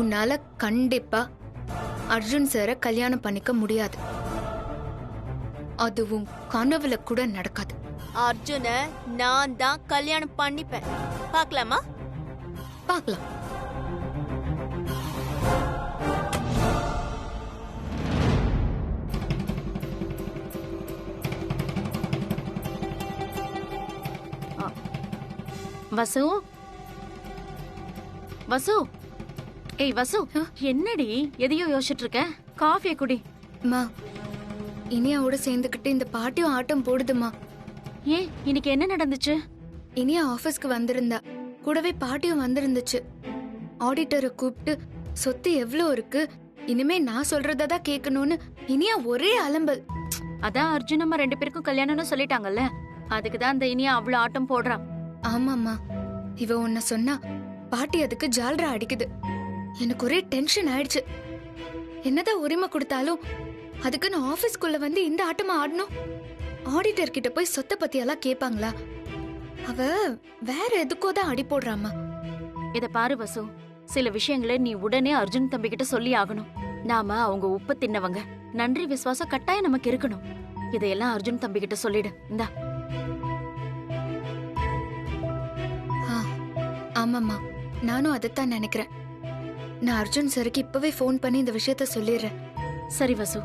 உன்னால கண்டிப்பா அர்ஜுன் சாரை கல்யாணம் பண்ணிக்க முடியாது. அதுவும் கனவுல கூட நடக்காது. அர்ஜுனை நான் தான் கல்யாணம் பண்ணிப்பேன். பார்க்கலாமா? பார்க்கலாம். வசு, வசு, ஏய் வசு, என்னடி எதையோ யோசிச்சுட்டு இருக்க? காஃபியை குடி. மா, இனியாவோட சேர்ந்துக்கிட்டு இந்த பாட்டியும் ஆட்டம் போடுதுமா. ஏன் இன்னைக்கு என்ன நடந்துச்சு? இனியா ஆபீஸ்க்கு வந்திருந்தா, கூடவே பாட்டியும் வந்திருந்துச்சு. ஆடிட்டரை கூப்பிட்டு சொத்து எவ்வளோ இருக்கு, இனிமே நான் சொல்றதான் கேட்கணும்னு இனியா ஒரே அலம்பல். அதான் அர்ஜுன் நம்ம 2 பேருக்கும் கல்யாணம்னு சொல்லிட்டாங்கல்ல, அதுக்குதான் அந்த இனியா அவ்வளவு ஆட்டம் போடுறான். ஆமாம்மா, இவ உன்ன சொன்னா பாட்டி அதுக்கு ஜால்ரா அடிக்குது. எனக்கு ஒரே டென்ஷன் ஆயிடுச்சு. என்னதான் உரிமை கொடுத்தாலும் அதுக்கு நான் ஆபீஸ்க்குள்ள வந்து இந்த ஆட்டமா ஆடணும்? ஆடிட்டர் கிட்ட போய் சொத்தை பத்தி எல்லாம் கேட்பாங்களா? அவ வேற எதுக்கோ தான் அடி போடுறாமா. இத பாரு வசு, சில விஷயங்களை நீ உடனே அர்ஜுன் தம்பி கிட்ட சொல்லி ஆகணும். நாம அவங்க உப்பு தின்னவங்க, நன்றி விசுவாசம் கட்டாயம் நமக்கு இருக்கணும். இதையெல்லாம் அர்ஜுன் தம்பி கிட்ட சொல்லிடு. இந்தா. ஆமாம்மா, நானும் அதைத்தான் நினைக்கிறேன். நான் அர்ஜுன் சாருக்கு இப்பவே போன் பண்ணி இந்த விஷயத்த சொல்லிடுறேன். சரி வசு.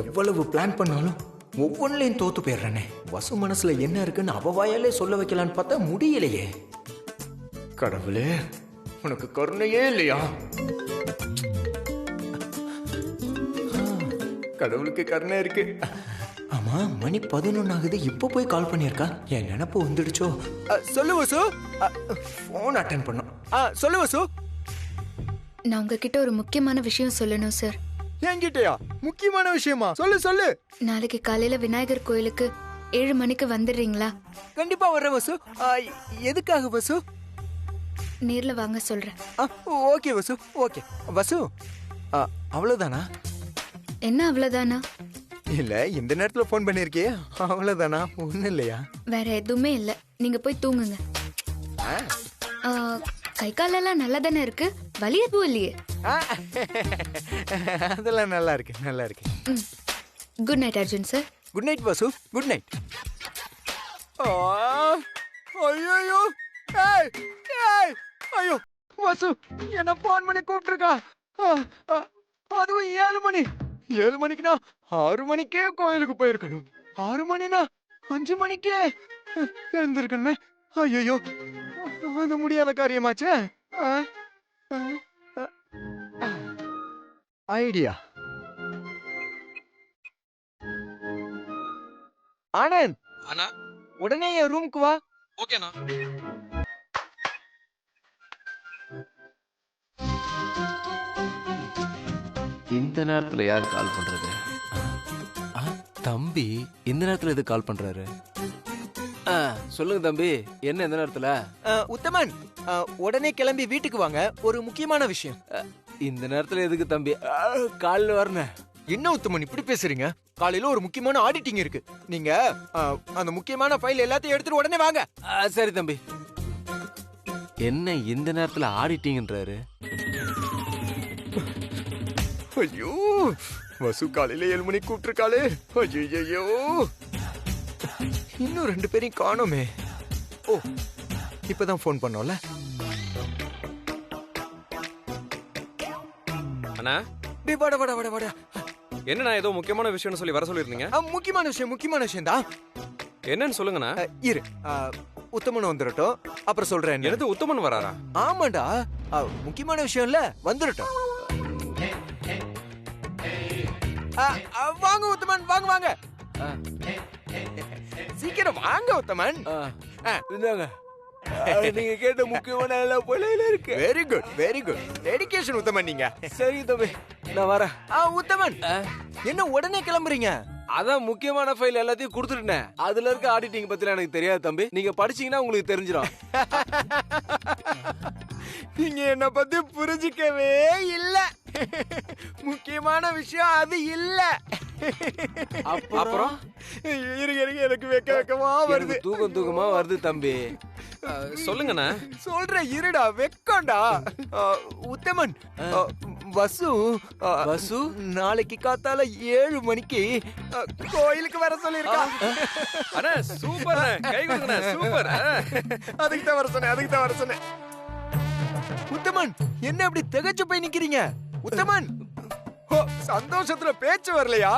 எவ்வளவு பிளான் பண்ணாலும் ஒவ்வொன்றிலையும் தோத்து போயிடுறேனே. வசு மனசுல என்ன இருக்குன்னு அவ வாயாலே சொல்ல வைக்கலான்னு பார்த்தா முடியலையே. கடவுளே, உனக்கு கருணையே இல்லையா? கடவுளுக்கு கருணை இருக்கு. ஆமா, மணி 11 ஆகுது. இப்போ போய் கால் பண்ணியிருக்கா. என் நினப்பு வந்துடுச்சோ. சொல்லு வசு. போன் அட்டென்ட் பண்ணும். சொல்லு வசு. நான் உங்ககிட்ட ஒரு முக்கியமான விஷயம் சொல்லணும் சார். என்கிட்டயா? முக்கியமான விஷயமா? சொல்லு சொல்லு. நாளைக்கு காலையில விநாயகர் கோயிலுக்கு 7 மணிக்கு வந்துடுறீங்களா? கண்டிப்பா வர்றேன் வசு. எதுக்காக வசு? நேர்ல வாங்க சொல்றேன். ஓகே வசு, ஓகே. வசு, அவ்வளவுதானா? என்ன அவ்வளவுதானா? இல்ல, இந்த நேரத்துல போன் பண்ணிருக்கியே, அவ்வளவுதானா? ஒண்ணு இல்லையா? வேற எதுவுமே இல்ல. நீங்க போய் தூங்குங்க. கை காலெல்லாம் நல்லா தானே இருக்கு, வலி எதுவும் இல்லையே? அதெல்லாம் நல்லா இருக்கு, நல்லா இருக்கு. Good night Arjun sir. Good night Vasu, good night. ஐயோ, ஐயோ வசு, என்ன போன் பண்ணி கூப்பிட்டுருக்கா. அதுவும் 7 மணி. 7 மணிக்குனா 6 மணிக்கே கோயிலுக்கு போயிருக்கணும். 6 மணினா 5 மணிக்கே எழுந்திருக்கணுமே. ஐயோ, அது முடியாத காரியமாச்சே. ஐடியா. ஆனந்த், அண்ணா உடனே என் ரூமுக்கு வா. ஓகேண்ணா. இந்த நேரத்துல யார் கால் பண்றது? தம்பி இந்த நேரத்துல எது கால் பண்றாரு? சொல்லுங்க தம்பி, என்ன இந்த நேரத்துல? உத்தமன், உடனே கிளம்பி வீட்டுக்கு வாங்க, ஒரு முக்கியமான விஷயம். இந்த நேரத்துல எதுக்கு தம்பி? காலைல வரணும். என்ன உத்தமன் இப்படி பேசுறீங்க? காலையில ஒரு முக்கியமான ஆடிட்டிங் இருக்கு. நீங்க அந்த முக்கியமான ஃபைல் எல்லாத்தையும் எடுத்துட்டு உடனே வாங்க. சரி தம்பி. என்ன இந்த நேரத்துல ஆடிட்டிங்ன்றாரு? ஐயோ, வசு காலையில 7 மணிக்கு கூப்பிட்டுருக்காளே. ஐயோ, இன்னும் 2 பேரையும் காணோமே. ஓ, இப்பதான் போன் பண்ணோம்ல. அண்ணா, டேய் வாடா வாடா வாடா வாடா. என்னண்ணா ஏதோ முக்கியமான விஷயம்னு சொல்லி வர சொல்லிருந்தீங்க? முக்கியமான விஷயம் தான். என்னன்னு சொல்லுங்கண்ணா. இரு, உத்தமன் வந்துடட்டும், அப்புறம் சொல்றேன். எனக்கு உத்தமன் வராரா? ஆமாண்டா, முக்கியமான விஷயம் இல்ல, வந்துடட்டும். வாங்க உத்தமன், வாங்க வாங்க. சீக்கிரம் வாங்க உத்தமன். இந்தாங்க, நீங்க கேட்ட முக்கியமான எல்லா பொருளையில இருக்கு. Very good, very good. Dedication Uthaman நீங்க. சரி தம்பி, நான் வரேன். உத்தமன், என்ன உடனே கிளம்புறீங்க? அதான் முக்கியமான ஃபைல் எல்லாத்தையும் கொடுத்துட்டேன். அதுல இருக்க ஆடிட்டிங் பத்தி எனக்கு தெரியாது தம்பி. நீங்க படிச்சீங்கன்னா உங்களுக்கு தெரிஞ்சிடும். நீங்க என்ன பத்தி புரிஞ்சிக்கவே இல்ல. முக்கியமான விஷயம் அது இல்ல. அப்புறம் இருங்க இருங்க, எனக்கு வெக்கமா வருது. எனக்கு தூக்கமா வருது தம்பி. சொல்லுங்கண்ணா. சொல்றேன் இருடா, வெக்கம்டா. உத்தமன், வசு வசு நாளைக்கு காத்தால 7 மணிக்கு கோயிலுக்கு வர சொல்லிருக்கா. அண்ணா சூப்பர், கை கொடுங்கண்ணா, சூப்பர். அதுக்கு தான் வர சொன்னேன். உத்தமன், என்ன அப்படி திகைச்சு போய் நிக்கிறீங்க? உத்தமன், சந்தோஷத்துல பேச்சு வரலையா?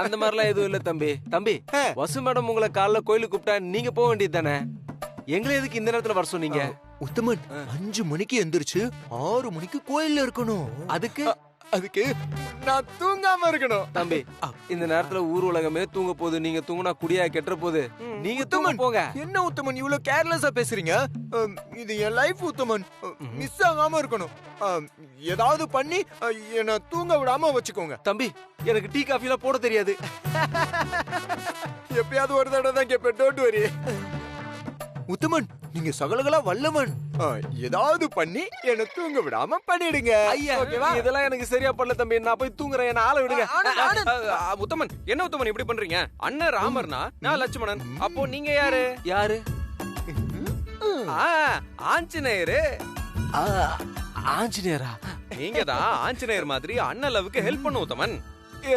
அந்த மாதிரிலாம் எதுவும் இல்ல தம்பி. தம்பி, வசு மேடம் உங்களை காலைல கோயிலுக்கு கூப்பிட்டா நீங்க போக வேண்டியது தானே? எங்களை எதுக்கு இந்த நேரத்துல வர சொன்னீங்க? உத்தமன் 5 மணிக்கு எந்திரிச்சு 6 மணிக்கு கோயில்ல இருக்கணும். அதுக்கு நான் தூங்காம இருக்கணும். தம்பி, இந்த நேரத்துல ஊர் உலகமே தூங்க போகுது. நீங்க தூங்குனா குடியா கெட்டுற போகுது. நீங்க தூங்க போங்க. என்ன உத்தமன் இவ்வளவு கேர்லெஸ்ஸா பேசுறீங்க? இது என் லைஃப் உத்தமன், மிஸ் ஆகாம இருக்கணும். ஏதாவது பண்ணி என்ன தூங்க விடாம வச்சுக்கோங்க. தம்பி, எனக்கு டீ காஃபி எல்லாம் போட தெரியாது. எப்பயாவது ஒரு தடவை தான் கேட்பேன். Don't worry. உத்தமன், நீங்க சகலகளா வல்லவன். ஏதாவது பண்ணி என்ன தூங்க விடாம பண்ணிடுங்க. ஐயா, இதெல்லாம் எனக்கு சரியா பண்ணல தம்பி. நான் போய் தூங்குறேன், என்ன ஆள விடுங்க. உத்தமன், என்ன உத்தமன் இப்படி பண்றீங்க? அண்ணன் ராமர்னா நான் லட்சுமணன். அப்போ நீங்க யாரு? யாரு? ஆஞ்சநேயரு. ஆஞ்சநேயரா? நீங்க தான் ஆஞ்சநேயர் மாதிரி அண்ணன் லவ்வுக்கு ஹெல்ப் பண்ணு உத்தமன்.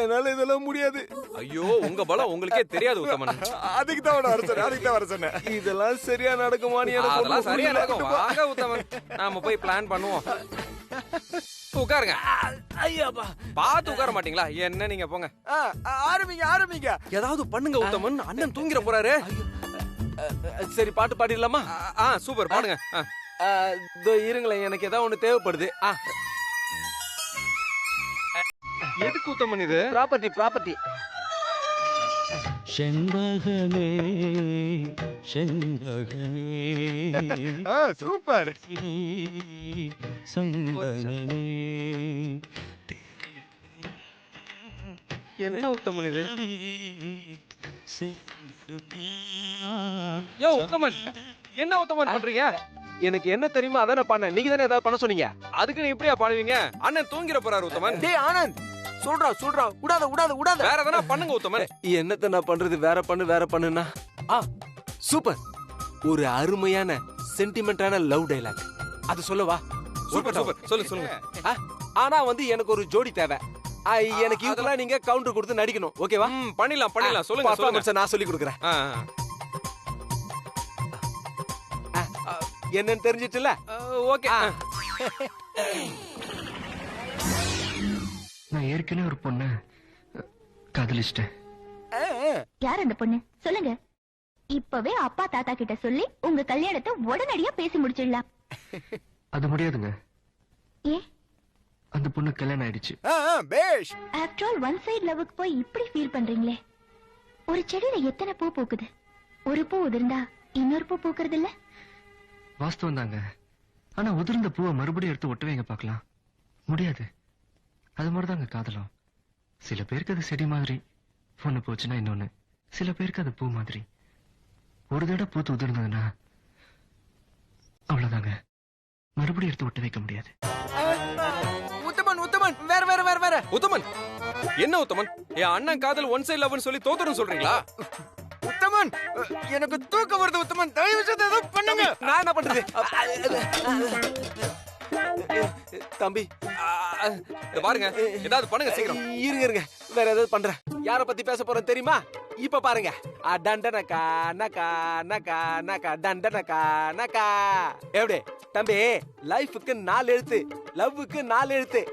என்னால இதெல்லாம் முடியாது. ஐயோ, உங்க பலம் உங்களுக்கே தெரியாது உத்தமன். அதுக்கு தான் வர சொன்னேன். இதெல்லாம் சரியா நடக்குமான்னு எனக்கு அதெல்லாம் சரியா நடக்கும். வாங்க உத்தமன், நாம போய் பிளான் பண்ணுவோம். உட்காருங்க. ஐயாப்பா, பார்த்து உட்கார மாட்டீங்களா? என்ன நீங்க போங்க. ஆரம்பிங்க. ஏதாவது பண்ணுங்க உத்தமன், அண்ணன் தூங்கிட போறாரு. சரி, பாட்டு பாடிடலாமா? சூப்பர், பாடுங்க. இருங்களேன், எனக்கு ஏதாவது ஒண்ணு தேவைப்படுது. எதுக்கு உத்தமன் இது? ப்ராப்பர்ட்டி. செண்பகமே சூப்பர். செண்பகமே என்ன உத்தமன் இது? யோ உத்தமன், என்ன உத்தமன் பண்றீங்க? எனக்கு என்ன தெரியுமா அதான் பண்ணேன். நீங்க தானே ஏதாவது பண்ண சொன்னீங்க. அதுக்கு நீ எப்படியா பாடுவீங்க? அண்ணன் தூங்கிட போறாரு உத்தமன். டேய் ஆனந்த், சொல்றா. விடாத. வேற எதனா பண்ணுங்க உத்தமன். என்னத்த நான் பண்றது? வேற பண்ணுனா சூப்பர். ஒரு அருமையான சென்டிமெண்டான லவ் டைலாக். அது சொல்லவா? சூப்பர். சொல்லுங்க. ஆனா எனக்கு ஒரு ஜோடி தேவை. எனக்கு இதெல்லாம் நீங்க கவுண்டர் கொடுத்து நடிக்கணும். ஓகேவா? பண்ணிடலாம். சொல்லுங்க. நான் சொல்லி கொடுக்குறேன். என்னன்னு தெரிஞ்சிட்டுல? ஓகே. நான் ஏற்கனவே ஒரு பொண்ண காதலிச்சிட்டேன். யார் அந்த பொண்ணு சொல்லுங்க. இப்பவே அப்பா தாத்தா கிட்ட சொல்லி உங்க கல்யாணத்தை உடனடியா பேசி முடிச்சிடலாம். அது முடியாதுங்க. ஏன்? அந்த பொண்ணு கல்யாணம் ஆயிடுச்சு. பேஷ். ஆஃப்டர் ஆல் ஒன் சைடு லவ்வுக்கு போய் இப்படி ஃபீல் பண்றீங்களே. ஒரு செடியில எத்தனை பூ பூக்குது? ஒரு பூ உதிர்ந்தா இன்னொரு பூ பூக்குறது இல்ல? வாஸ்தவம் தாங்க. ஆனா உதிர்ந்த பூவை மறுபடியும் எடுத்து ஒட்ட வைங்க பார்க்கலாம். முடியாது. அது மாதிரிதாங்க காதலும். சில பேருக்கு அது செடி மாதிரி, ஒண்ணு போச்சுன்னா இன்னொன்னு. சில பேருக்கு அது பூ மாதிரி. ஒரு தடவை பூத்து உதிர்ந்ததுன்னா அவ்வளவுதாங்க, மறுபடியும் எடுத்து ஒட்ட வைக்க முடியாது. உத்தமன், வேற. உத்தமன், என்ன உத்தமன்? என் அண்ணன் காதல் ஒன் சைடு லவ்னு சொல்லி தோத்துறன்னு சொல்றீங்களா? உத்தமன், எனக்கு தூக்கம் வருது. உத்தமன், தயவு செய்து ஏதோ பண்ணுங்க. நான் என்ன பண்றது? தம்பி, பாருங்க, ஏதாவது பண்ணுங்க சீக்கிரம். இருங்க. வேற ஏதாவது பண்றேன். யார பத்தி பேச போறேன் தெரியுமா? இப்ப பாருங்க. டண்டனக்கா நக்கா நக்கா நக்கா டண்டனக்கா நக்கா. எப்படி தம்பி? லைஃபுக்கு 4 எழுத்து, லவ்வுக்கு 4 எழுத்து,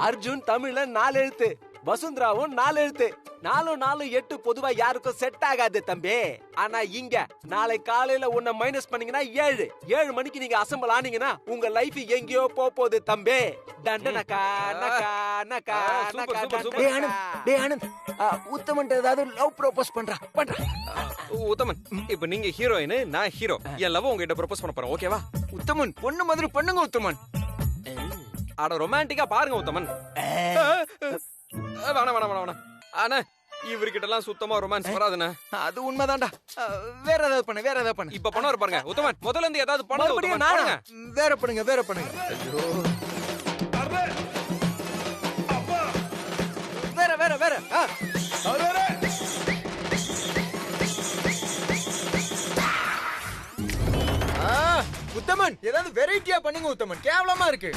அர்ஜுன் தமிழ்ல 4 எழுத்து, வசுந்தராவும் 4 எழுத்து. 4 4 8 பொதுவா யாருக்கும் செட் ஆகாது தம்பி. ஆனா இங்க நாளை காலையில உன்னை மைனஸ் பண்ணீங்கன்னா 7 மணிக்கு நீங்க அசம்பிள் ஆனீங்கன்னா உங்க லைஃப் எங்கேயோ போகுது தம்பி. டண்டனக்கா நக்கா நக்கா நக்கா. டேய் ஆனந்த், உத்தமன் ஏதாவது லவ் ப்ரோபோஸ் பண்றா. உத்தமன், இப்ப நீங்க ஹீரோயின், நான் ஹீரோ. என் லவ் உங்ககிட்ட ப்ரோபோஸ் பண்ண போறேன். ஓகேவா? உத்தமன், பொண்ணு மாதிரி பண்ணுங்க உத்தமன். அட ரொமான்டிக்கா பாருங்க உத்தமன். வேணாம். ஆனா இவர்கிட்ட எல்லாம் சுத்தமா ரொமான்ஸ் வராதுண்ணே. அது உண்மைதான்டா. வேற ஏதாவது பண்ணு. இப்ப பண்ணுவாரு பாருங்க உத்தமன். முதல்ல இருந்து ஏதாவது மறுபடியும் பண்ணுங்க. வேற பண்ணுங்க. வேற. உத்தமன் ஏதாவது வெரைட்டியா பண்ணுங்க உத்தமன், கேவலமா இருக்கு.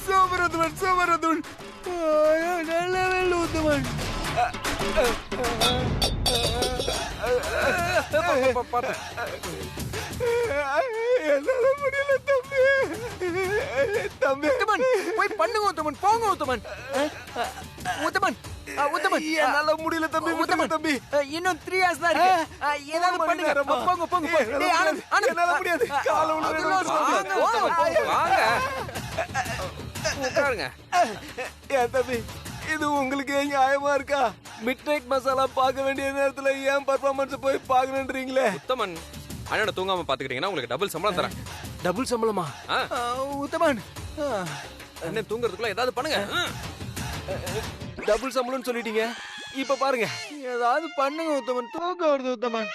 சூப்பர் உத்தமன், சூப்பர் உத்தமன். நல்ல வேலை உத்தமன். என்னால முடியல தம்பி. தம்பி உத்தமன் போய் பண்ணுங்க உத்தமன், போங்க உத்தமன். உத்தமன் உத்தமன் என்னால முடியல தம்பி. உத்தமன் தம்பி இன்னும் 3 hours தான் இருக்கு. ஏதாவது பண்ணுங்க. போங்க போங்க. டேய் ஆனந்த், ஆனந்த் என்னால முடியாது. கால வாங்க உட்காருங்க. ஏன் தம்பி இது உங்களுக்கு நியாயமா இருக்கா? மிட் நைட் மசாலா பார்க்க வேண்டிய நேரத்துல ஏன் பர்ஃபார்மன்ஸ் போய் பார்க்கணுன்றீங்களே? உத்தமன் அண்ணனை தூங்காம பாத்துக்கிட்டீங்கன்னா உங்களுக்கு டபுள் சம்பளம் தரேன். டபுள் சம்பளமா? உத்தமன் அண்ணன் தூங்குறதுக்குள்ள ஏதாவது பண்ணுங்க. டபுள் சம்பளம்னு சொல்லிட்டீங்க, இப்ப பாருங்க. ஏதாவது பண்ணுங்க உத்தமன், தூக்கம் வருது உத்தமன்.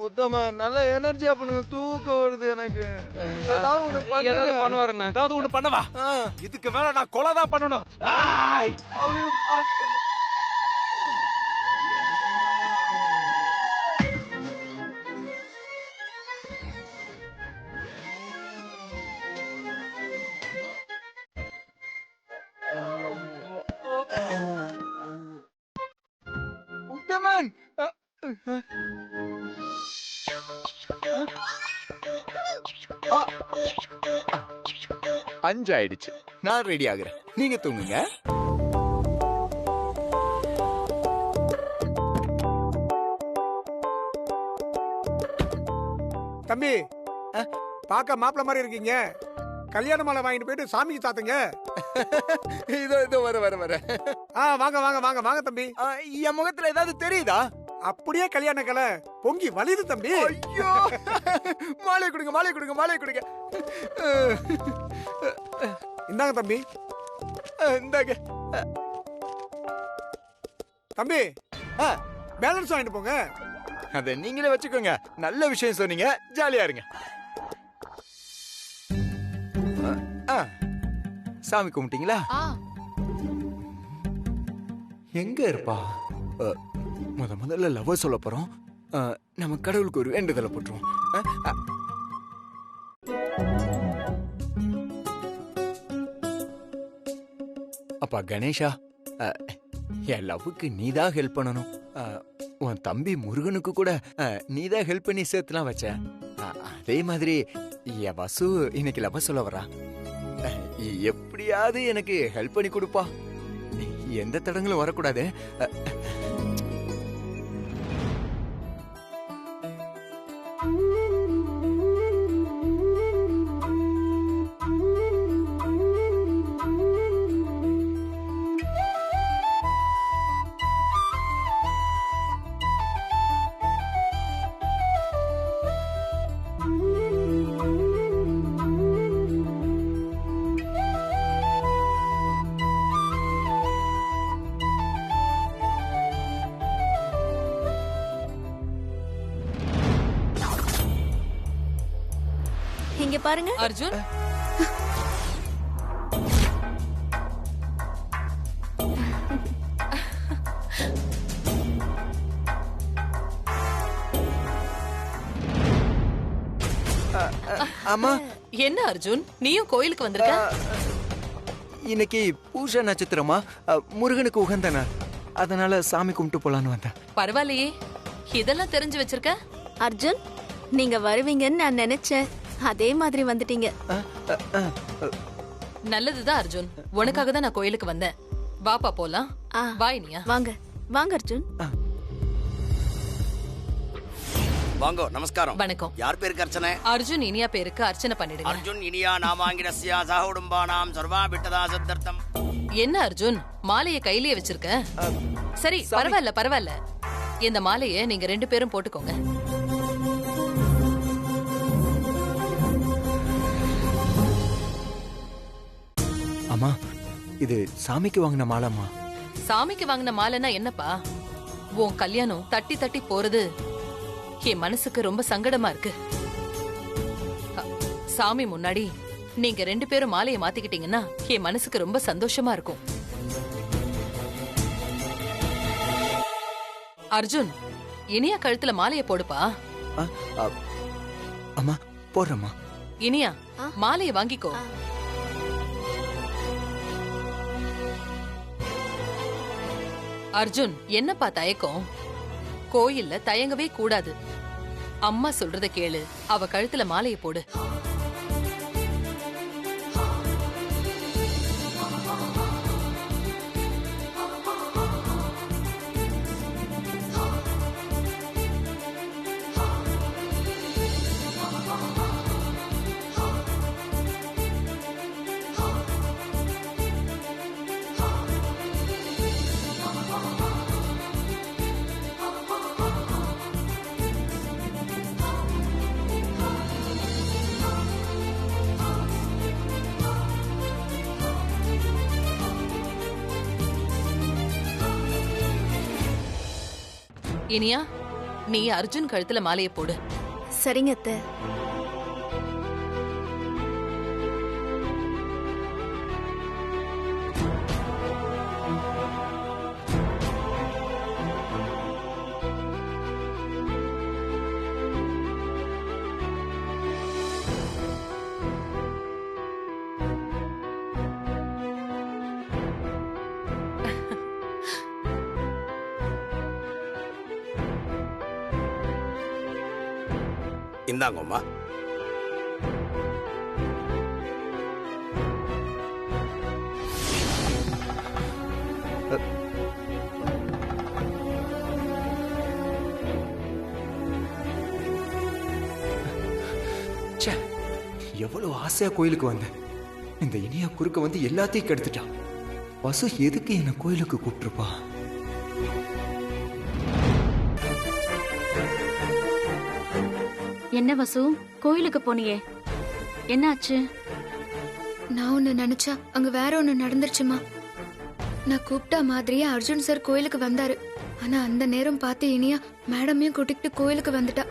உத்தமன் நல்ல எனர்ஜியா பண்ணுங்க, தூக்கம் வருது எனக்கு. ஏதாவது பண்ணுவாருண்ணே. ஏதாவது ஒண்ணு பண்ணவா? இதுக்கு மேல நான் கொலை தான் பண்ணணும். உத்தமன் 5 ஆயிடுச்சு. நான் ரெடி ஆகுறேன், நீங்க தூங்குங்க. தம்பி பாக்க மாப்பிள்ள மாதிரி இருக்கீங்க. கல்யாண மாலை வாங்கிட்டு போயிட்டு சாமிக்கு சாத்துங்க. இதோ வர வாங்க வாங்க வாங்க வாங்க தம்பி. என் முகத்துல ஏதாவது தெரியுதா? அப்படியே கல்யாண கலை பொங்கி வலிது தம்பி. ஐயோ மாலை கொடுங்க, மாலை கொடுங்க, மாலை கொடுங்க. இந்தாங்க தம்பி. இந்தாங்க தம்பி பேலன்ஸ் வாங்கிட்டு போங்க. அத நீங்களே வச்சுக்கோங்க. நல்ல விஷயம் சொன்னீங்க, ஜாலியா இருங்க. சாமி கும்பிட்டீங்களா? எங்க இருப்பா? முதல்ல லவ் சொல்ல போறோம். நம்ம கடவுளுக்கு ஒரு வேண்டுதலை போட்டுருவோம். அப்பா கணேஷா, என் லவ்வுக்கு நீதான் ஹெல்ப் பண்ணணும். உன் தம்பி முருகனுக்கு கூட நீதான் ஹெல்ப் பண்ணி சேர்த்துலாம் வச்ச. அதே மாதிரி என் வசு இன்னைக்கு லவ் சொல்ல வரா. எப்படியாவது எனக்கு ஹெல்ப் பண்ணி கொடுப்பா. எந்த தடங்களும் வரக்கூடாது. இங்க பாருங்க அர்ஜுன். ஆமா என்ன அர்ஜுன், நீயும் கோயிலுக்கு வந்திருக்க? இன்னைக்கு பூஜை நட்சத்திரமா, முருகனுக்கு உகந்த நாள். அதனால சாமி கும்பிட்டு போலான்னு வந்தேன். பரவாயில்லையே, இதெல்லாம் தெரிஞ்சு வச்சிருக்க. அர்ஜுன், நீங்க வருவீங்கன்னு நான் நினைச்சேன். அதே மாதிரி வந்துட்டீங்க. நல்லதுதான் அர்ஜுன், உனக்காக தான் நான் கோயிலுக்கு வந்தேன். வாப்பா போலாம். வா இனியா. வாங்க வாங்க அர்ஜுன். வாங்கோ, நமஸ்காரம். வணக்கம். யார் பேருக்கு அர்ச்சனை? அர்ஜுன் இனியா பேருக்கு அர்ச்சனை பண்ணிடுங்க. அர்ஜுன் இனியா நாமாங்கிரஸ்யா சஹகுடும்பானாம் சர்வா விட்டதா சத்தர்த்தம். என்ன அர்ஜுன், மாலையை கையிலேயே வச்சிருக்க? சரி, பரவாயில்ல பரவாயில்ல. இந்த மாலையை நீங்க 2 பேரும் போட்டுக்கோங்க. அம்மா, இது சாமிக்கு வாங்கின மாலைம்மா. சாமிக்கு வாங்கின மாலைன்னா என்னப்பா? உன் கல்யாணம் தட்டி தட்டி போறது என் மனசுக்கு ரொம்ப சங்கடமா இருக்கு. சாமி முன்னாடி நீங்க 2 பேரும் மாலையை மாத்திக்கிட்டீங்கன்னா என் மனசுக்கு ரொம்ப சந்தோஷமா இருக்கும். அர்ஜுன், இனியா கழுத்துல மாலையை போடுப்பா. அம்மா, போடுறம்மா. இனியா, மாலையை வாங்கிக்கோ. அர்ஜுன், என்னப்பா தயக்கம்? கோயில்ல தயங்கவே கூடாது. அம்மா சொல்றத கேளு. அவ கழுத்துல மாலையை போடு. இனியா, நீ அர்ஜுன் கழுத்துல மாலையை போடு. சரிங்க அத்தை. இந்தாங்கம்மா. எவ்வளவு ஆசையா கோயிலுக்கு வந்தேன். இந்த இனியா குறுக்க வந்து எல்லாத்தையும் கெடுத்துட்டான். வசு எதுக்கு என்ன கோயிலுக்கு கூப்பிட்டுருப்பா? என்ன வசு, கோயிலுக்கு போனியே, என்னாச்சு? நான் ஒண்ணு நினைச்சா அங்க வேற ஒண்ணு நடந்துருச்சுமா. நான் கூப்பிட்டா மாதிரியே அர்ஜுன் சார் கோயிலுக்கு வந்தாரு. ஆனா அந்த நேரம் பார்த்து இனியா மேடமையும் கூட்டிக்கிட்டு கோயிலுக்கு வந்துட்டா.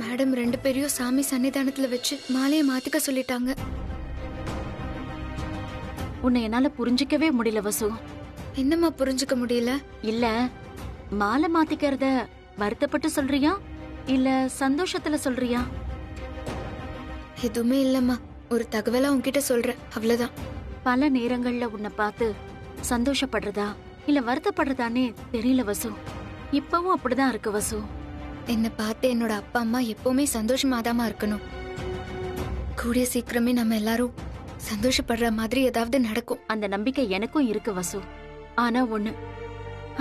மேடம் 2 பேரையும் சாமி சன்னிதானத்துல வச்சு மாலையை மாத்திக்க சொல்லிட்டாங்க. உன்னை என்னால புரிஞ்சிக்கவே முடியல வசு. என்னம்மா புரிஞ்சுக்க முடியல? இல்ல, மாலை மாத்திக்கிறத வருத்தப்பட்டு சொல்றியா இல்ல சந்தோஷத்துல சொல்றியா? எதுவுமே இல்லம்மா, ஒரு தகவலா உன்கிட்ட சொல்றேன், அவ்வளவுதான். பல நேரங்கள்ல உன்னை பார்த்து சந்தோஷப்படுறதா இல்ல வருத்தப்படுறதானே தெரியல வசு. இப்பவும் அப்படிதான் இருக்கு வசு. என்னை பார்த்து என்னோட அப்பா அம்மா எப்பவுமே சந்தோஷமாதாமா இருக்கணும். கூடிய சீக்கிரமே நம்ம எல்லாரும் சந்தோஷப்படுற மாதிரி ஏதாவது நடக்கும். அந்த நம்பிக்கை எனக்கும் இருக்கு வசு. ஆனா ஒண்ணு,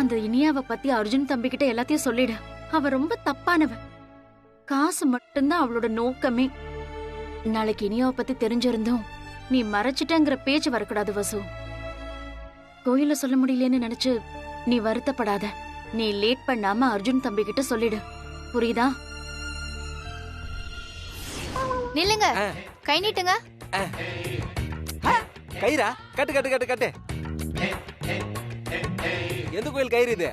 அந்த இனியாவை பத்தி அர்ஜுன் தம்பிக்கிட்ட எல்லாத்தையும் சொல்லிடு. அவ ரொம்ப தப்பானவ. காசு மட்டும்தான் அவளோட நோக்கமே. நாளைக்கு இனியாவை பத்தி தெரிஞ்சிருந்தோம் நீ மறைச்சிட்டங்கிற பேச்சு வரக்கூடாது வசு. கோயில சொல்ல முடியலன்னு நினைச்சு நீ வருத்தப்படாத. நீ லேட் பண்ணாம அர்ஜுன் தம்பி கிட்ட சொல்லிடு, புரியுதா? நில்லுங்க, கை நீட்டுங்க. கயிறா? கட்டு கட்டு கட்டு கட்டு. எந்த கோயில் கயிறு இது?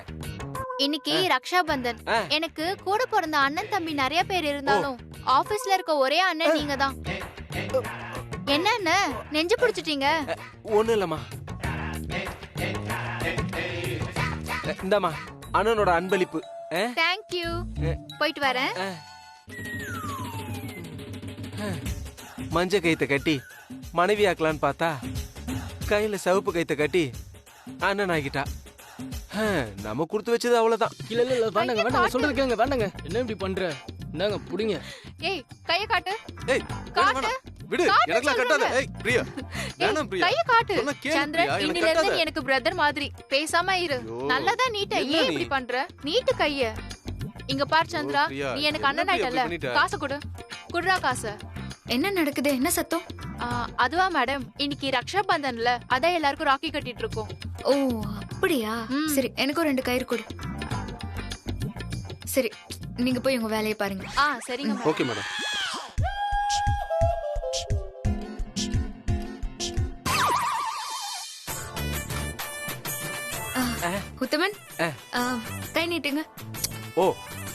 இன்னைக்கு ரக்ஷா பந்தன். எனக்கு கூட பிறந்த அண்ணன் தம்பி நிறைய பேர் இருந்தாலும் ஆபீஸ்ல இருக்க ஒரே அண்ணன் நீங்க தான். என்ன நெஞ்சு பிடிச்சிட்டீங்க? ஒண்ணு இல்லம்மா. இந்தாமா அண்ணனோட அன்பளிப்பு. Thank you. போயிட்டு வரேன். மஞ்ச கைத்த கட்டி மனைவி ஆக்கலான்னு பார்த்தா கையில சிவப்பு கைத்த கட்டி அண்ணன் ஆகிட்டா. நம்ம கொடுத்து வச்சது அவ்வளவுதான். இல்ல இல்ல இல்ல வேண்டாங்க வேண்டாங்க, சொல்றது கேளுங்க. வேண்டாங்க, என்ன இப்படி பண்ற? என்னங்க புடிங்க. ஏய் கைய காட்டு. ஏய் காட்டு. விடு காட்டு எனக்குலாம் கட்டாத. சொல்றேன்ல. ஏய் பிரியா வேணாம் பிரியா. கைய காட்டு. சொன்னா கேளு சந்திரன் பிரியா, எனக்கு இன்னில இருந்து கட்டாத. நீ எனக்கு பிரதர் மாதிரி. பேசாம இரு. ஐயோ. நல்லதா நீட்ட. என்ன ஏன் நீ? இப்படி பண்ற? நீட்டு கைய. இங்க பார் சந்திரா, பிரியா, நீ எனக்கு என்ன அண்ணன் பிரியா ஆயிட்டல. இப்படி பண்ணிட்ட? காசு கொடு. குடுறா காசு. என்ன நடக்குது? என்ன சத்தம்? அதுவா மேடம், இன்னைக்கு ரக்ஷா பந்தன்ல அதான் எல்லாருக்கும் ராக்கி கட்டிட்டு இருக்கோம். ஓ அப்படியா? சரி எனக்கும் 2 கயிறு கொடு. சரி நீங்க போய் உங்க வேலையை பாருங்க. சரிங்க மேடம். Okay madam. உத்தமன் கை நீட்டுங்க. ஓ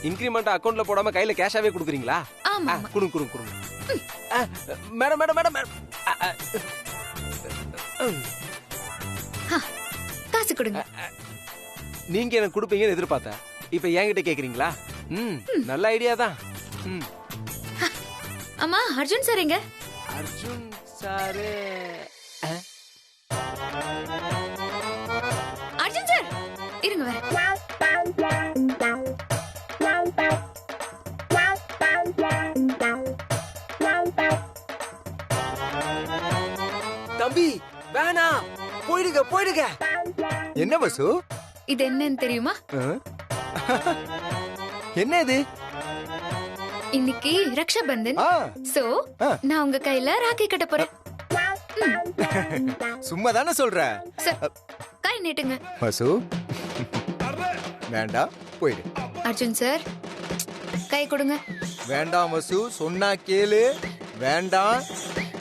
இன்கிரிமெண்ட் அக்கவுண்ட்ல போடாம கையில கேஷாவே குடுக்குறீங்களா? ஆமா குடுங்க. Madam madam madam madam. காசு கொடுங்க. நீங்க எனக்கு கொடுப்பீங்கன்னு எதிர்பார்த்தேன். இப்ப என்கிட்ட கேக்குறீங்களா? நல்ல ஐடியா தான். அம்மா அர்ஜுன் சார் எங்க? அர்ஜுன் சாரு அர்ஜுன் சார் இருங்க வர. தம்பி வேணா போயிடுங்க. என்ன வசு? இது என்னன்னு தெரியுமா? என்ன இது? இன்னைக்கு ரக்ஷா பந்தன். சோ நான் உங்க கையில ராக்கி கட்ட போறேன். சும்மா தானே சொல்ற. சார் கை நீட்டுங்க. வசு வேண்டாம் போயிடு. அர்ஜுன் சார் கை கொடுங்க. வேண்டாம் வசு, சொன்னா கேளு. வேண்டாம்.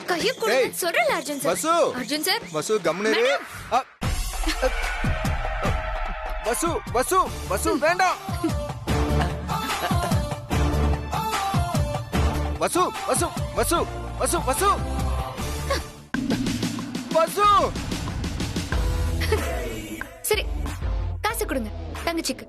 கைய கொடுங்க சொல்றல அர்ஜுன் சார். வசு. அர்ஜுன் சார். வசு கம்னரு. வசு வேண்டாம். வசு. சரி காசு கொடுங்க தங்கச்சிக்கு.